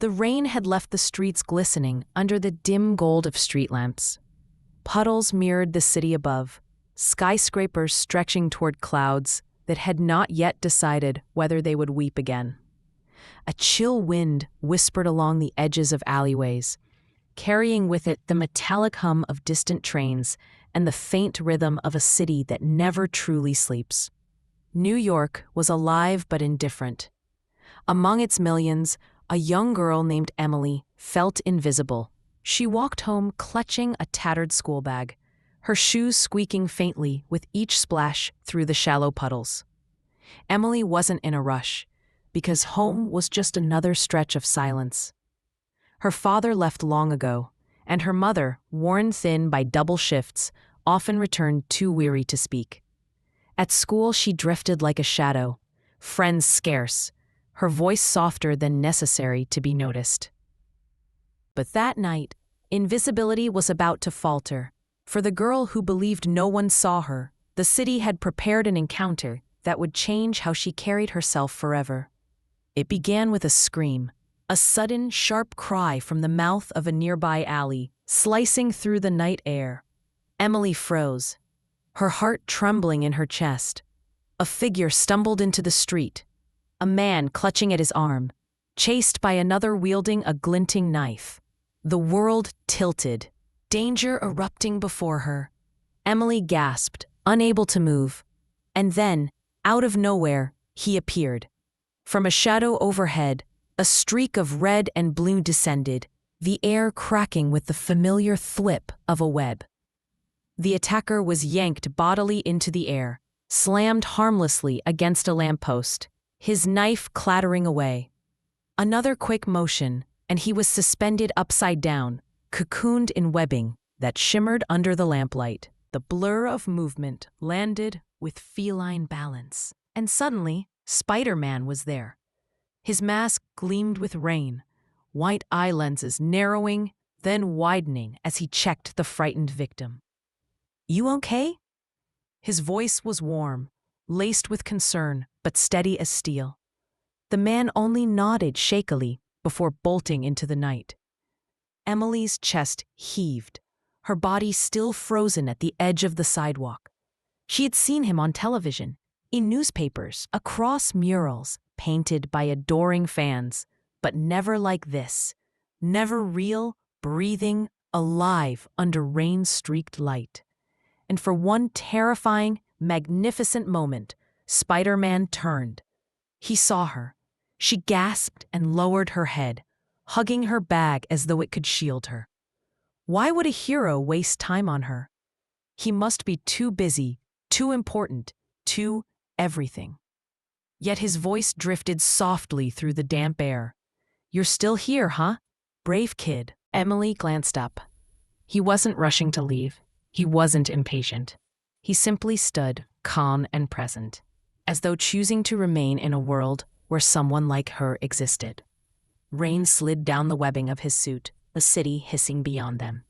The rain had left the streets glistening under the dim gold of street lamps. Puddles mirrored the city above, skyscrapers stretching toward clouds that had not yet decided whether they would weep again. A chill wind whispered along the edges of alleyways, carrying with it the metallic hum of distant trains and the faint rhythm of a city that never truly sleeps. New York was alive but indifferent. Among its millions, a young girl named Emily felt invisible. She walked home clutching a tattered school bag, her shoes squeaking faintly with each splash through the shallow puddles. Emily wasn't in a rush, because home was just another stretch of silence. Her father left long ago, and her mother, worn thin by double shifts, often returned too weary to speak. At school she drifted like a shadow, friends scarce, her voice softer than necessary to be noticed. But that night, invisibility was about to falter. For the girl who believed no one saw her, the city had prepared an encounter that would change how she carried herself forever. It began with a scream, a sudden, sharp cry from the mouth of a nearby alley, slicing through the night air. Emily froze, her heart trembling in her chest. A figure stumbled into the street, a man clutching at his arm, chased by another wielding a glinting knife. The world tilted, danger erupting before her. Emily gasped, unable to move. And then, out of nowhere, he appeared. From a shadow overhead, a streak of red and blue descended, the air cracking with the familiar thwip of a web. The attacker was yanked bodily into the air, slammed harmlessly against a lamppost, his knife clattering away. Another quick motion, and he was suspended upside down, cocooned in webbing that shimmered under the lamplight. The blur of movement landed with feline balance. And suddenly, Spider-Man was there. His mask gleamed with rain, white eye lenses narrowing, then widening as he checked the frightened victim. "You okay?" His voice was warm, laced with concern, but steady as steel. The man only nodded shakily before bolting into the night. Emily's chest heaved, her body still frozen at the edge of the sidewalk. She had seen him on television, in newspapers, across murals, painted by adoring fans, but never like this, never real, breathing, alive under rain-streaked light. And for one terrifying, magnificent moment, Spider-Man turned. He saw her. She gasped and lowered her head, hugging her bag as though it could shield her. Why would a hero waste time on her? He must be too busy, too important, too everything. Yet his voice drifted softly through the damp air. "You're still here, huh? Brave kid." Emily glanced up. He wasn't rushing to leave. He wasn't impatient. He simply stood, calm and present, as though choosing to remain in a world where someone like her existed. Rain slid down the webbing of his suit, the city hissing beyond them.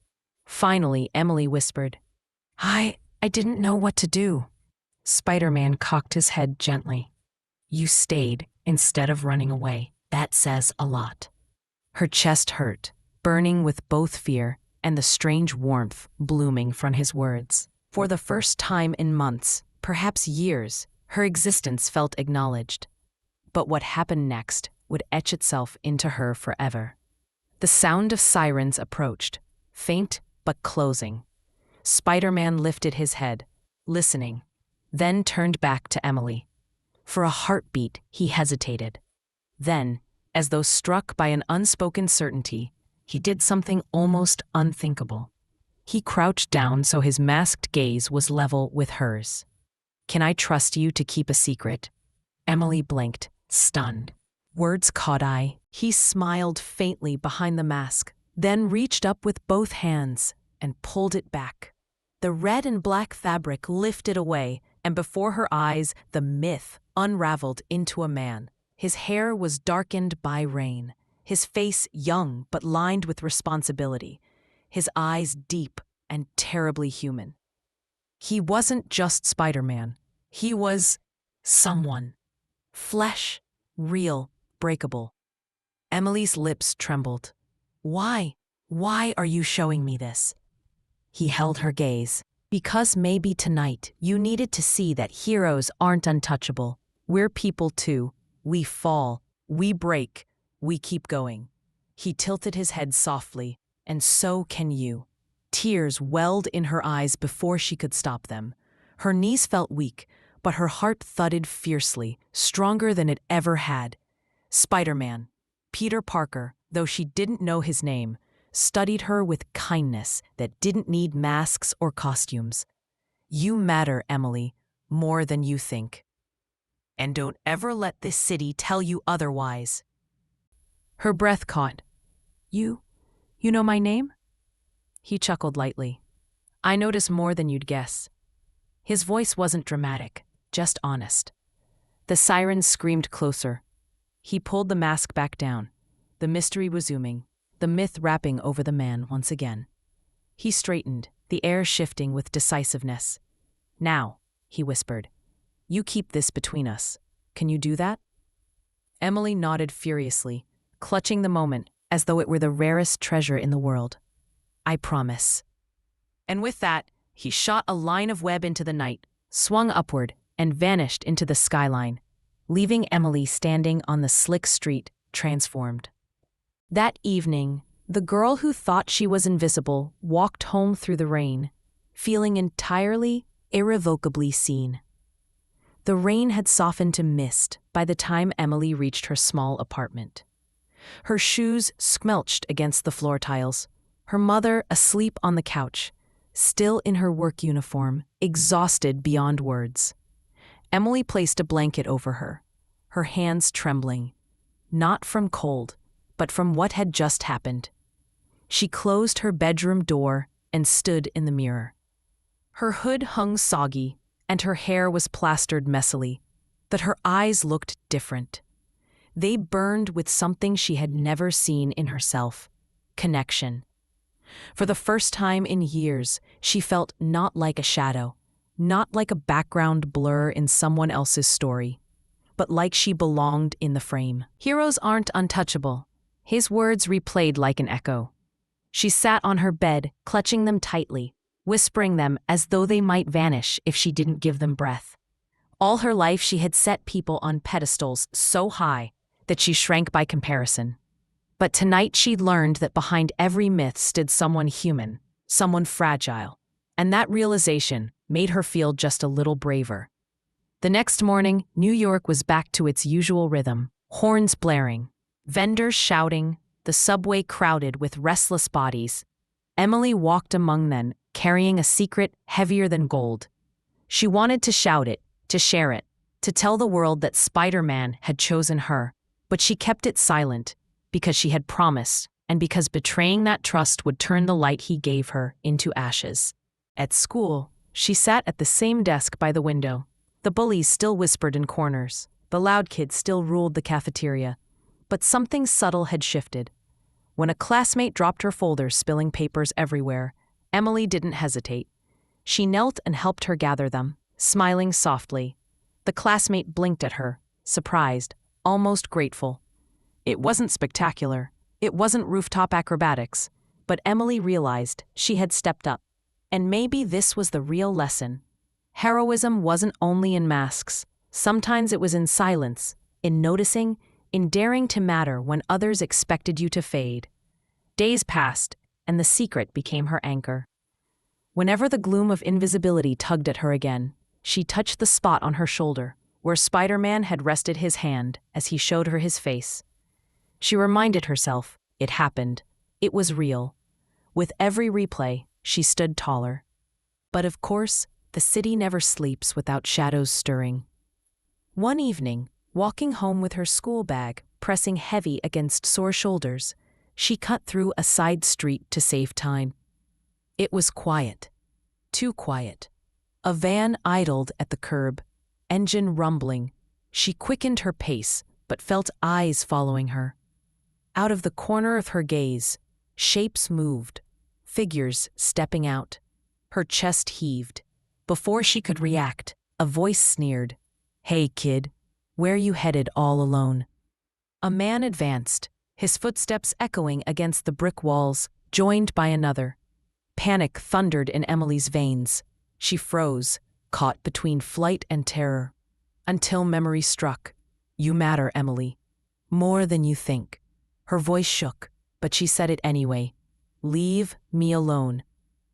Finally, Emily whispered, I didn't know what to do." Spider-Man cocked his head gently. "You stayed instead of running away. That says a lot." Her chest hurt, burning with both fear and the strange warmth blooming from his words. For the first time in months, perhaps years, her existence felt acknowledged. But what happened next would etch itself into her forever. The sound of sirens approached, faint but closing. Spider-Man lifted his head, listening, then turned back to Emily. For a heartbeat, he hesitated. Then, as though struck by an unspoken certainty, he did something almost unthinkable. He crouched down so his masked gaze was level with hers. "Can I trust you to keep a secret?" Emily blinked, stunned. Words caught eye. He smiled faintly behind the mask, then reached up with both hands and pulled it back. The red and black fabric lifted away, and before her eyes, the myth unraveled into a man. His hair was darkened by rain, his face young but lined with responsibility, his eyes deep and terribly human. He wasn't just Spider-Man. He was someone. Flesh, real, breakable. Emily's lips trembled. Why? Why are you showing me this? He held her gaze. Because maybe tonight you needed to see that heroes aren't untouchable. We're people too. We fall, we break, we keep going. He tilted his head softly, and so can you. Tears welled in her eyes before she could stop them. Her knees felt weak, but her heart thudded fiercely, stronger than it ever had. Spider-Man, Peter Parker, though she didn't know his name, studied her with kindness that didn't need masks or costumes. You matter, Emily, more than you think. And don't ever let this city tell you otherwise. Her breath caught. You know my name? He chuckled lightly. I notice more than you'd guess. His voice wasn't dramatic, just honest. The sirens screamed closer. He pulled the mask back down. The mystery resuming, the myth wrapping over the man once again. He straightened, the air shifting with decisiveness. Now, he whispered, you keep this between us. Can you do that? Emily nodded furiously, clutching the moment as though it were the rarest treasure in the world. I promise. And with that, he shot a line of web into the night, swung upward, and vanished into the skyline, leaving Emily standing on the slick street, transformed. That evening, the girl who thought she was invisible walked home through the rain, feeling entirely, irrevocably seen. The rain had softened to mist by the time Emily reached her small apartment. Her shoes squelched against the floor tiles, her mother asleep on the couch, still in her work uniform, exhausted beyond words. Emily placed a blanket over her hands trembling, not from cold, but from what had just happened. She closed her bedroom door and stood in the mirror. Her hood hung soggy, and her hair was plastered messily, but her eyes looked different. They burned with something she had never seen in herself: connection. For the first time in years, she felt not like a shadow, not like a background blur in someone else's story, but like she belonged in the frame. Heroes aren't untouchable. His words replayed like an echo. She sat on her bed, clutching them tightly, whispering them as though they might vanish if she didn't give them breath. All her life she had set people on pedestals so high that she shrank by comparison. But tonight she'd learned that behind every myth stood someone human, someone fragile, and that realization made her feel just a little braver. The next morning, New York was back to its usual rhythm, horns blaring, vendors shouting, the subway crowded with restless bodies. Emily walked among them, carrying a secret heavier than gold. She wanted to shout it, to share it, to tell the world that Spider-Man had chosen her, but she kept it silent, because she had promised, and because betraying that trust would turn the light he gave her into ashes. At school, she sat at the same desk by the window. The bullies still whispered in corners. The loud kids still ruled the cafeteria. But something subtle had shifted. When a classmate dropped her folders, spilling papers everywhere, Emily didn't hesitate. She knelt and helped her gather them, smiling softly. The classmate blinked at her, surprised, almost grateful. It wasn't spectacular. It wasn't rooftop acrobatics. But Emily realized she had stepped up. And maybe this was the real lesson. Heroism wasn't only in masks. Sometimes it was in silence, in noticing, in daring to matter when others expected you to fade. Days passed, and the secret became her anchor. Whenever the gloom of invisibility tugged at her again, she touched the spot on her shoulder, where Spider-Man had rested his hand as he showed her his face. She reminded herself, it happened. It was real. With every replay, she stood taller. But of course, the city never sleeps without shadows stirring. One evening, walking home with her school bag pressing heavy against sore shoulders, she cut through a side street to save time. It was quiet. Too quiet. A van idled at the curb, engine rumbling. She quickened her pace, but felt eyes following her. Out of the corner of her gaze, shapes moved, figures stepping out. Her chest heaved. Before she could react, a voice sneered, "Hey, kid, where you headed all alone?" A man advanced, his footsteps echoing against the brick walls, joined by another. Panic thundered in Emily's veins. She froze, caught between flight and terror. Until memory struck. "You matter, Emily. More than you think." Her voice shook, but she said it anyway. "Leave me alone."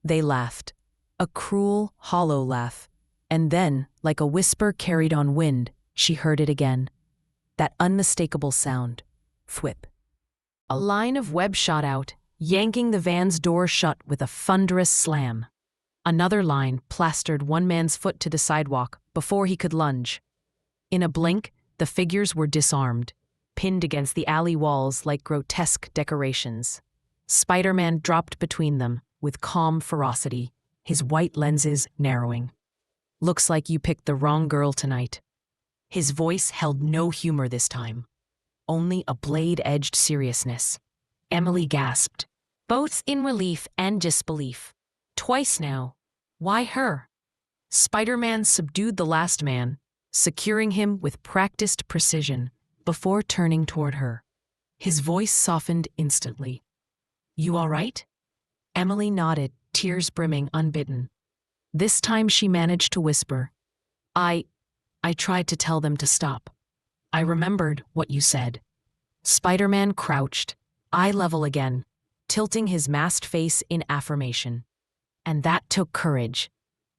They laughed. A cruel, hollow laugh. And then, like a whisper carried on wind, she heard it again. That unmistakable sound. Thwip. A line of web shot out, yanking the van's door shut with a thunderous slam. Another line plastered one man's foot to the sidewalk before he could lunge. In a blink, the figures were disarmed, pinned against the alley walls like grotesque decorations. Spider-Man dropped between them with calm ferocity, his white lenses narrowing. "Looks like you picked the wrong girl tonight." His voice held no humor this time, only a blade-edged seriousness. Emily gasped, both in relief and disbelief. Twice now. Why her? Spider-Man subdued the last man, securing him with practiced precision before turning toward her. His voice softened instantly. "You all right?" Emily nodded, tears brimming unbidden. This time she managed to whisper, I tried to tell them to stop. I remembered what you said." Spider-Man crouched, eye level again, tilting his masked face in affirmation. "And that took courage.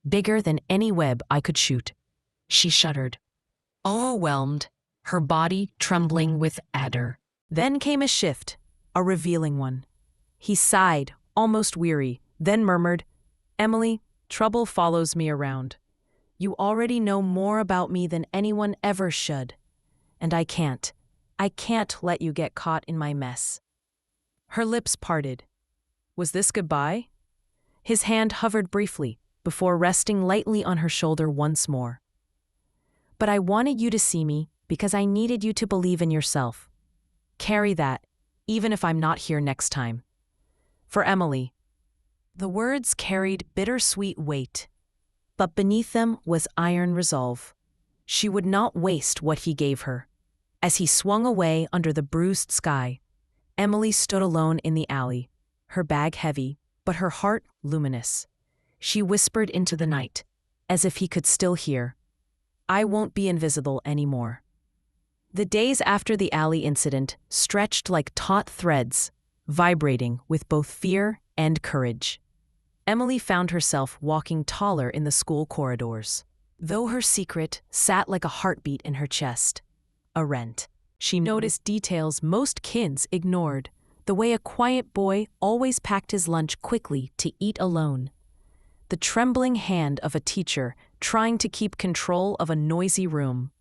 Bigger than any web I could shoot." She shuddered, overwhelmed, her body trembling with ardor. Then came a shift, a revealing one. He sighed, almost weary, then murmured, "Emily, trouble follows me around. You already know more about me than anyone ever should. And I can't let you get caught in my mess." Her lips parted. Was this goodbye? His hand hovered briefly, before resting lightly on her shoulder once more. "But I wanted you to see me because I needed you to believe in yourself. Carry that, even if I'm not here next time." For Emily, the words carried bittersweet weight, but beneath them was iron resolve. She would not waste what he gave her. As he swung away under the bruised sky, Emily stood alone in the alley, her bag heavy, but her heart luminous. She whispered into the night, as if he could still hear, "I won't be invisible anymore." The days after the alley incident stretched like taut threads, vibrating with both fear and courage. Emily found herself walking taller in the school corridors, though her secret sat like a heartbeat in her chest. A rent. She noticed details most kids ignored, the way a quiet boy always packed his lunch quickly to eat alone. The trembling hand of a teacher trying to keep control of a noisy room.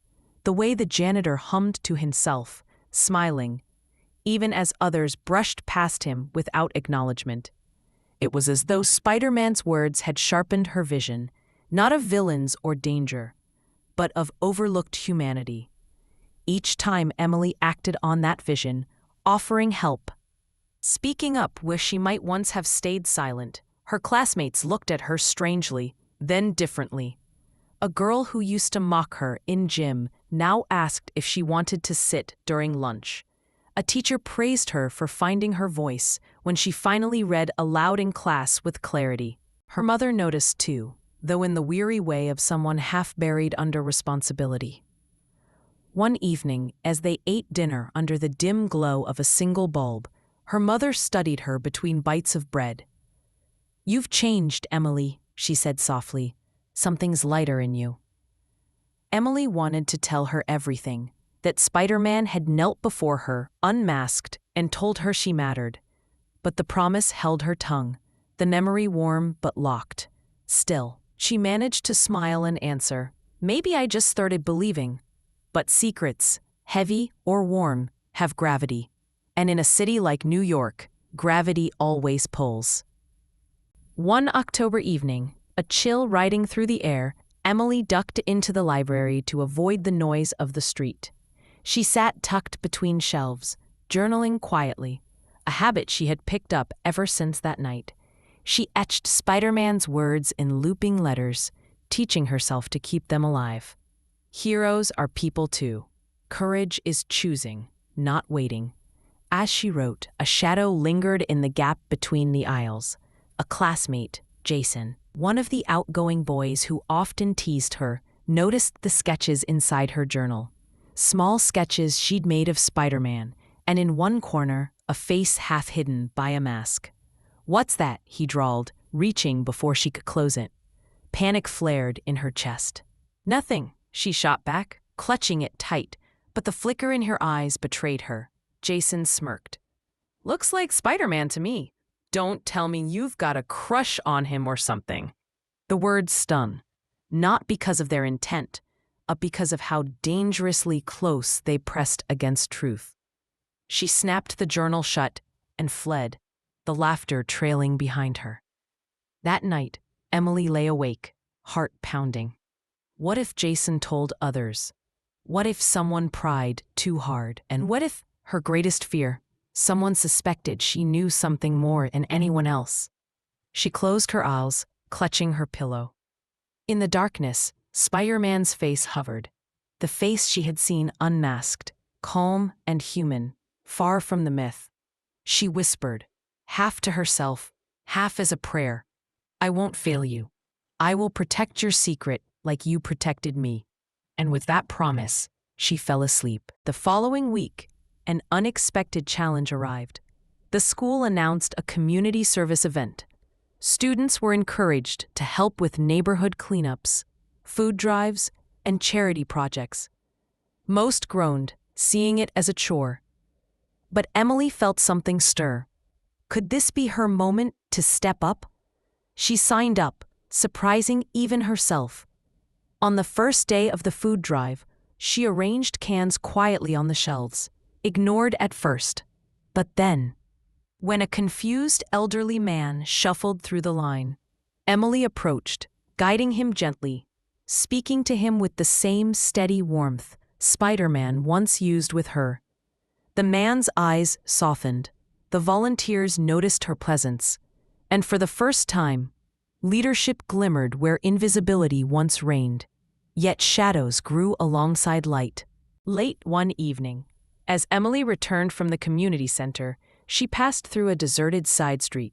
The way the janitor hummed to himself, smiling, even as others brushed past him without acknowledgement. It was as though Spider-Man's words had sharpened her vision, not of villains or danger, but of overlooked humanity. Each time Emily acted on that vision, offering help, speaking up where she might once have stayed silent, her classmates looked at her strangely, then differently. A girl who used to mock her in gym now asked if she wanted to sit during lunch. A teacher praised her for finding her voice when she finally read aloud in class with clarity. Her mother noticed too, though in the weary way of someone half buried under responsibility. One evening, as they ate dinner under the dim glow of a single bulb, her mother studied her between bites of bread. "You've changed, Emily," she said softly. "Something's lighter in you." Emily wanted to tell her everything, that Spider-Man had knelt before her, unmasked, and told her she mattered. But the promise held her tongue, the memory warm but locked. Still, she managed to smile and answer, "Maybe I just started believing. But secrets, heavy or warm, have gravity. And in a city like New York, gravity always pulls." One October evening, a chill riding through the air, Emily ducked into the library to avoid the noise of the street. She sat tucked between shelves, journaling quietly, a habit she had picked up ever since that night. She etched Spider-Man's words in looping letters, teaching herself to keep them alive. Heroes are people too. Courage is choosing, not waiting. As she wrote, a shadow lingered in the gap between the aisles. A classmate, Jason, one of the outgoing boys who often teased her, noticed the sketches inside her journal. Small sketches she'd made of Spider-Man, and in one corner, a face half hidden by a mask. "What's that?" he drawled, reaching before she could close it. Panic flared in her chest. "Nothing," she shot back, clutching it tight, but the flicker in her eyes betrayed her. Jason smirked. "Looks like Spider-Man to me. Don't tell me you've got a crush on him or something." The words stung, not because of their intent, but because of how dangerously close they pressed against truth. She snapped the journal shut and fled, the laughter trailing behind her. That night, Emily lay awake, heart pounding. What if Jason told others? What if someone pried too hard? And what if, her greatest fear, someone suspected she knew something more than anyone else? She closed her eyes, clutching her pillow. In the darkness, Spider-Man's face hovered, the face she had seen unmasked, calm and human, far from the myth. She whispered, half to herself, half as a prayer, "I won't fail you. I will protect your secret like you protected me." And with that promise, she fell asleep. The following week, an unexpected challenge arrived. The school announced a community service event. Students were encouraged to help with neighborhood cleanups, food drives, and charity projects. Most groaned, seeing it as a chore. But Emily felt something stir. Could this be her moment to step up? She signed up, surprising even herself. On the first day of the food drive, she arranged cans quietly on the shelves, ignored at first. But then, when a confused elderly man shuffled through the line, Emily approached, guiding him gently, speaking to him with the same steady warmth Spider-Man once used with her. The man's eyes softened, the volunteers noticed her presence, and for the first time, leadership glimmered where invisibility once reigned. Yet shadows grew alongside light. Late one evening, as Emily returned from the community center, she passed through a deserted side street.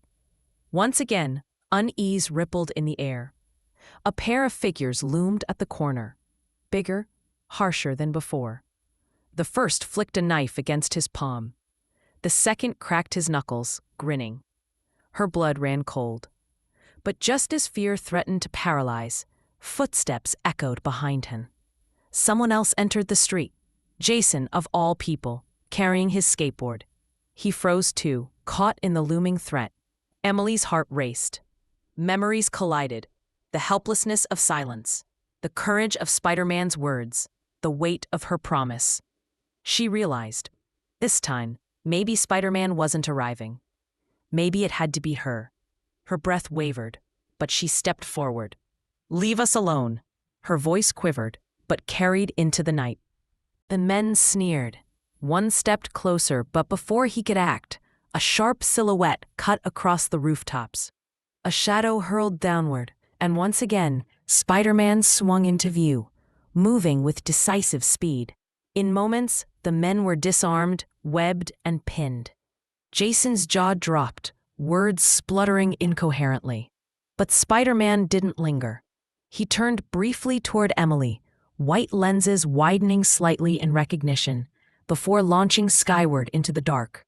Once again, unease rippled in the air. A pair of figures loomed at the corner, bigger, harsher than before. The first flicked a knife against his palm. The second cracked his knuckles, grinning. Her blood ran cold. But just as fear threatened to paralyze, footsteps echoed behind him. Someone else entered the street, Jason of all people, carrying his skateboard. He froze too, caught in the looming threat. Emily's heart raced. Memories collided. The helplessness of silence, the courage of Spider-Man's words, the weight of her promise. She realized, this time, maybe Spider-Man wasn't arriving. Maybe it had to be her. Her breath wavered, but she stepped forward. "Leave us alone." Her voice quivered, but carried into the night. The men sneered. One stepped closer, but before he could act, a sharp silhouette cut across the rooftops. A shadow hurled downward, and once again, Spider-Man swung into view, moving with decisive speed. In moments, the men were disarmed, webbed, and pinned. Jason's jaw dropped, words spluttering incoherently. But Spider-Man didn't linger. He turned briefly toward Emily, white lenses widening slightly in recognition, before launching skyward into the dark.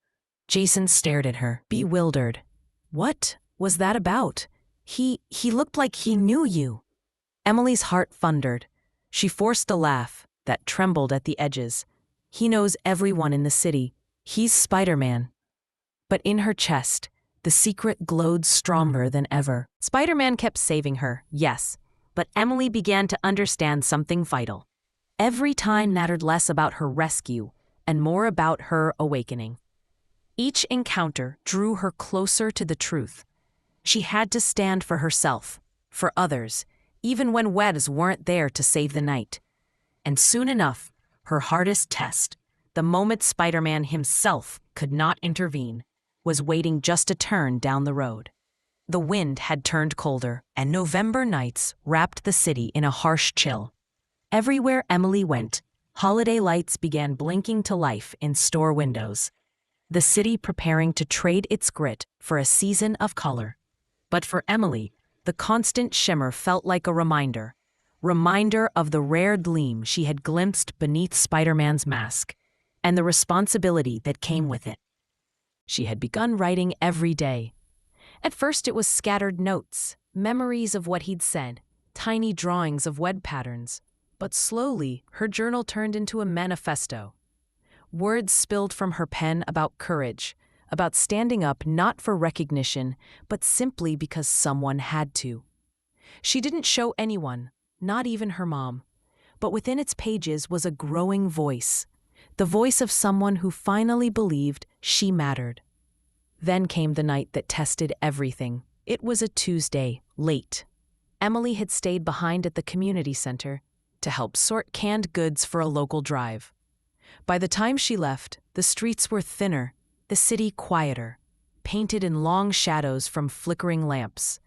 Jason stared at her, bewildered. What was that about? He looked like he knew you. Emily's heart thundered. She forced a laugh that trembled at the edges. He knows everyone in the city. He's Spider-Man. But in her chest, the secret glowed stronger than ever. Spider-Man kept saving her, yes, but Emily began to understand something vital. Every time mattered less about her rescue and more about her awakening. Each encounter drew her closer to the truth. She had to stand for herself, for others, even when webs weren't there to save the night. And soon enough, her hardest test, the moment Spider-Man himself could not intervene, was waiting just a turn down the road. The wind had turned colder, and November nights wrapped the city in a harsh chill. Everywhere Emily went, holiday lights began blinking to life in store windows. the city preparing to trade its grit for a season of color. But for Emily, the constant shimmer felt like a reminder of the rare gleam she had glimpsed beneath Spider-Man's mask, and the responsibility that came with it. She had begun writing every day. At first it was scattered notes, memories of what he'd said, tiny drawings of web patterns. But slowly, her journal turned into a manifesto. Words spilled from her pen about courage, about standing up not for recognition, but simply because someone had to. She didn't show anyone, not even her mom. But within its pages was a growing voice, the voice of someone who finally believed she mattered. Then came the night that tested everything. It was a Tuesday, late. Emily had stayed behind at the community center to help sort canned goods for a local drive. By the time she left, the streets were thinner, the city quieter, painted in long shadows from flickering lamps.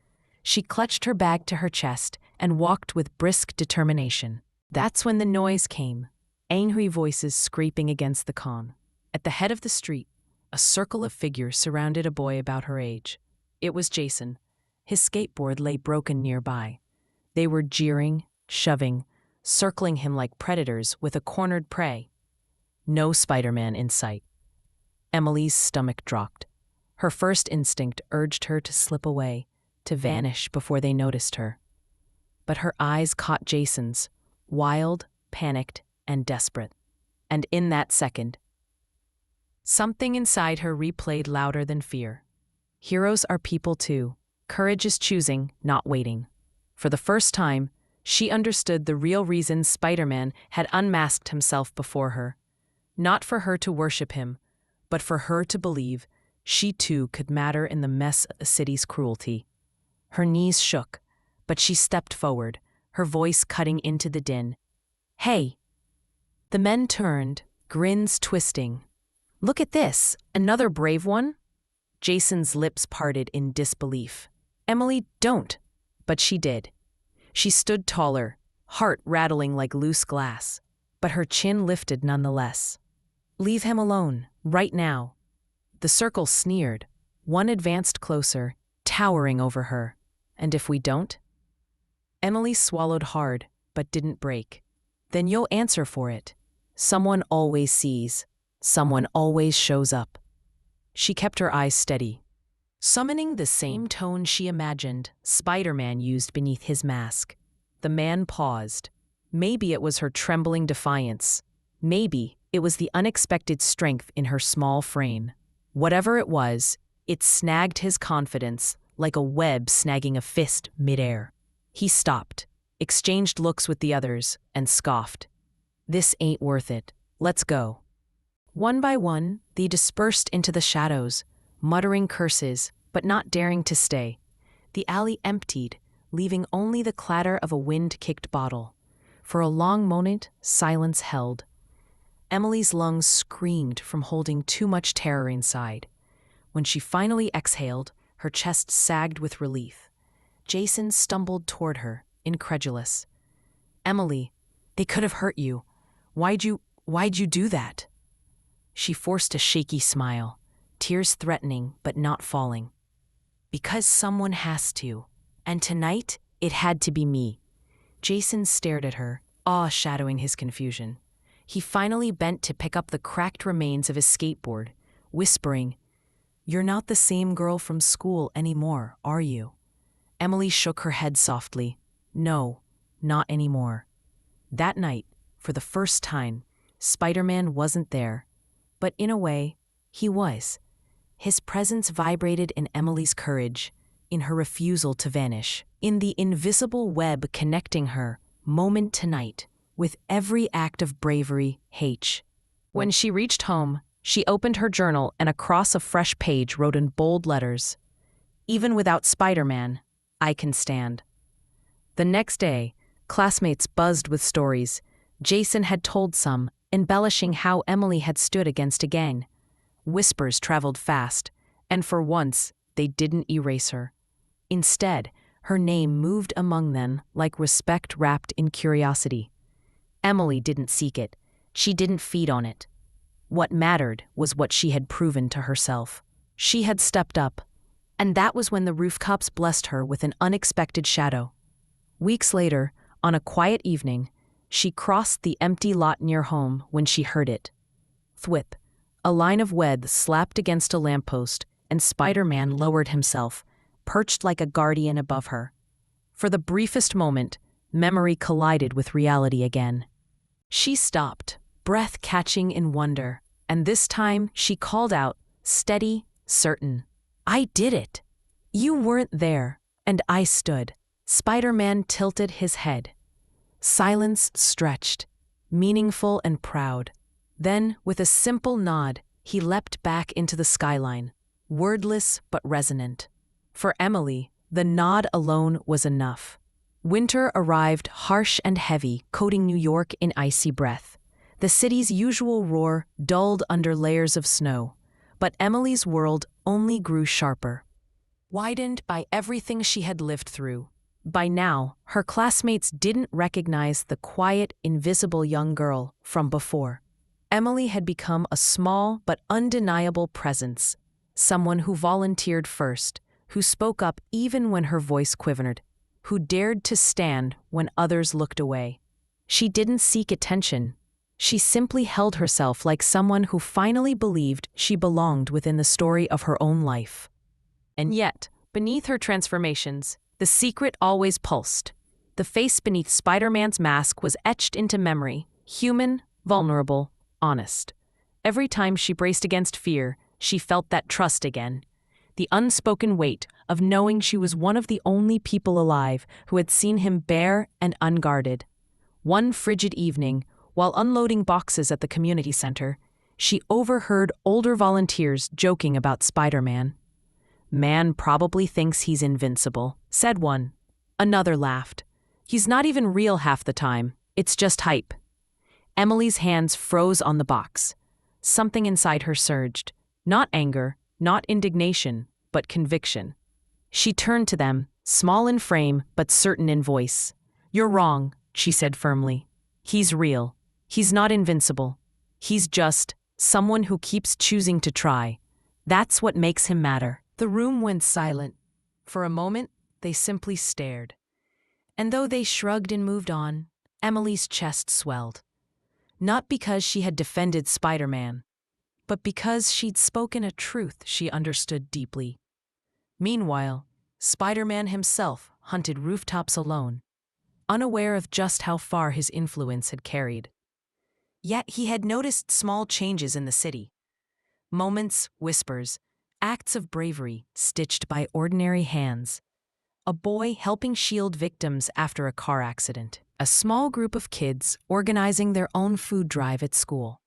She clutched her bag to her chest and walked with brisk determination. That's when the noise came, angry voices scraping against the con. At the head of the street, a circle of figures surrounded a boy about her age. It was Jason. His skateboard lay broken nearby. They were jeering, shoving, circling him like predators with a cornered prey. No Spider-Man in sight. Emily's stomach dropped. Her first instinct urged her to slip away, to vanish before they noticed her. But her eyes caught Jason's, wild, panicked, and desperate. And in that second, something inside her replayed louder than fear. Heroes are people too. Courage is choosing, not waiting. For the first time, she understood the real reason Spider-Man had unmasked himself before her. Not for her to worship him, but for her to believe she too could matter in the mess of the city's cruelty. Her knees shook, but she stepped forward, her voice cutting into the din. "Hey!" The men turned, grins twisting. "Look at this, another brave one?" Jason's lips parted in disbelief. "Emily, don't." But she did. She stood taller, heart rattling like loose glass, but her chin lifted nonetheless. "Leave him alone, right now." The circle sneered. One advanced closer, towering over her. "And if we don't?" Emily swallowed hard, but didn't break. "Then you'll answer for it. Someone always sees. Someone always shows up." She kept her eyes steady, summoning the same tone she imagined Spider-Man used beneath his mask. The man paused. Maybe it was her trembling defiance. Maybe it was the unexpected strength in her small frame. Whatever it was, it snagged his confidence like a web snagging a fist midair. He stopped, exchanged looks with the others, and scoffed. "This ain't worth it. Let's go." One by one, they dispersed into the shadows, muttering curses, but not daring to stay. The alley emptied, leaving only the clatter of a wind-kicked bottle. For a long moment, silence held. Emily's lungs screamed from holding too much terror inside. When she finally exhaled, her chest sagged with relief. Jason stumbled toward her, incredulous. "Emily, they could have hurt you. Why'd you do that?" She forced a shaky smile, tears threatening but not falling. "Because someone has to. And tonight, it had to be me." Jason stared at her, awe shadowing his confusion. He finally bent to pick up the cracked remains of his skateboard, whispering, "You're not the same girl from school anymore, are you?" Emily shook her head softly. "No, not anymore." That night, for the first time, Spider-Man wasn't there. But in a way, he was. His presence vibrated in Emily's courage, in her refusal to vanish, in the invisible web connecting her, moment to night, with every act of bravery. When she reached home, she opened her journal and across a fresh page wrote in bold letters, "Even without Spider-Man, I can stand." The next day, classmates buzzed with stories. Jason had told some, embellishing how Emily had stood against a gang. Whispers traveled fast, and for once, they didn't erase her. Instead, her name moved among them like respect wrapped in curiosity. Emily didn't seek it. She didn't feed on it. What mattered was what she had proven to herself. She had stepped up, and that was when the rooftops blessed her with an unexpected shadow. Weeks later, on a quiet evening, she crossed the empty lot near home when she heard it. Thwip. A line of web slapped against a lamppost, and Spider-Man lowered himself, perched like a guardian above her. For the briefest moment, memory collided with reality again. She stopped, breath catching in wonder, and this time she called out, steady, certain. "I did it! You weren't there, and I stood." Spider-Man tilted his head. Silence stretched, meaningful and proud. Then, with a simple nod, he leapt back into the skyline, wordless but resonant. For Emily, the nod alone was enough. Winter arrived harsh and heavy, coating New York in icy breath. The city's usual roar dulled under layers of snow, but Emily's world only grew sharper, widened by everything she had lived through. By now, her classmates didn't recognize the quiet, invisible young girl from before. Emily had become a small but undeniable presence, someone who volunteered first, who spoke up even when her voice quivered, who dared to stand when others looked away. She didn't seek attention. She simply held herself like someone who finally believed she belonged within the story of her own life. And yet, beneath her transformations, the secret always pulsed. The face beneath Spider-Man's mask was etched into memory, human, vulnerable, honest. Every time she braced against fear, she felt that trust again. The unspoken weight of knowing she was one of the only people alive who had seen him bare and unguarded. One frigid evening, while unloading boxes at the community center, she overheard older volunteers joking about Spider-Man. "Man probably thinks he's invincible," said one. Another laughed. "He's not even real half the time. It's just hype." Emily's hands froze on the box. Something inside her surged. Not anger, not indignation, but conviction. She turned to them, small in frame but certain in voice. "You're wrong," she said firmly. "He's real. He's not invincible. He's just someone who keeps choosing to try. That's what makes him matter." The room went silent. For a moment, they simply stared. And though they shrugged and moved on, Emily's chest swelled. Not because she had defended Spider-Man, but because she'd spoken a truth she understood deeply. Meanwhile, Spider-Man himself hunted rooftops alone, unaware of just how far his influence had carried. Yet he had noticed small changes in the city. Moments, whispers, acts of bravery stitched by ordinary hands. A boy helping shield victims after a car accident. A small group of kids organizing their own food drive at school.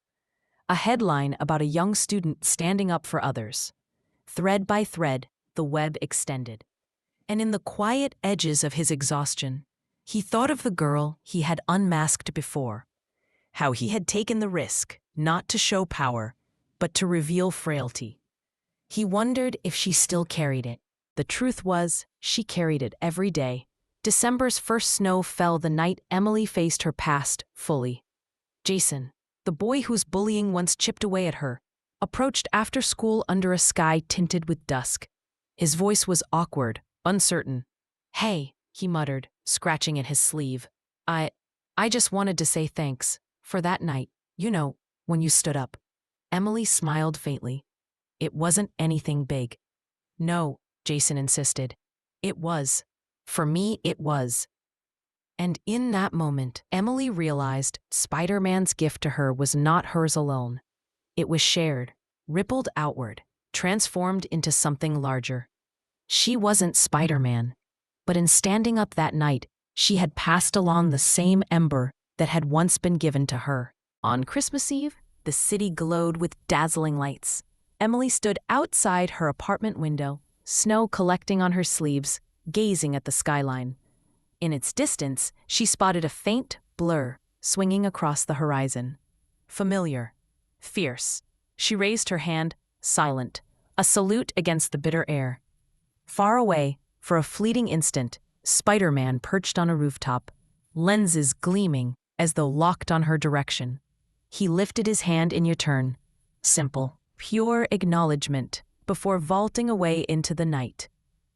A headline about a young student standing up for others. Thread by thread, the web extended. And in the quiet edges of his exhaustion, he thought of the girl he had unmasked before. How he had taken the risk, not to show power, but to reveal frailty. He wondered if she still carried it. The truth was, she carried it every day. December's first snow fell the night Emily faced her past fully. Jason, the boy whose bullying once chipped away at her, approached after school under a sky tinted with dusk. His voice was awkward, uncertain. "Hey," he muttered, scratching at his sleeve. I just wanted to say thanks for that night, when you stood up." Emily smiled faintly. "It wasn't anything big." "No," Jason insisted. "It was. For me, it was." And in that moment, Emily realized Spider-Man's gift to her was not hers alone. It was shared, rippled outward, transformed into something larger. She wasn't Spider-Man, but in standing up that night, she had passed along the same ember that had once been given to her. On Christmas Eve, the city glowed with dazzling lights. Emily stood outside her apartment window, snow collecting on her sleeves, gazing at the skyline. In its distance, she spotted a faint blur swinging across the horizon. Familiar. Fierce. She raised her hand, silent, a salute against the bitter air. Far away, for a fleeting instant, Spider-Man perched on a rooftop, lenses gleaming as though locked on her direction. He lifted his hand in return, Simple, pure acknowledgement before vaulting away into the night.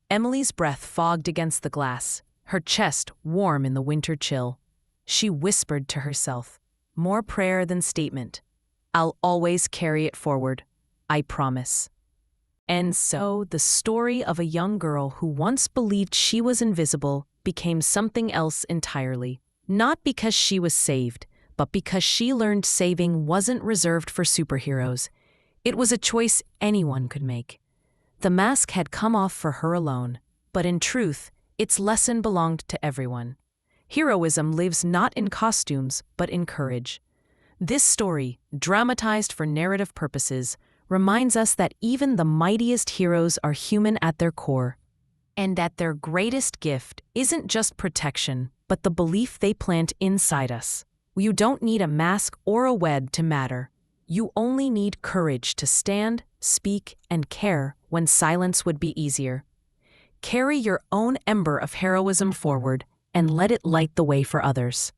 Emily's breath fogged against the glass, her chest warm in the winter chill. She whispered to herself, more prayer than statement, "I'll always carry it forward. I promise." And so, the story of a young girl who once believed she was invisible became something else entirely. Not because she was saved, but because she learned saving wasn't reserved for superheroes. It was a choice anyone could make. The mask had come off for her alone, but in truth, its lesson belonged to everyone. Heroism lives not in costumes, but in courage. This story, dramatized for narrative purposes, reminds us that even the mightiest heroes are human at their core, and that their greatest gift isn't just protection, but the belief they plant inside us. You don't need a mask or a web to matter. You only need courage to stand, speak, and care when silence would be easier. Carry your own ember of heroism forward and let it light the way for others.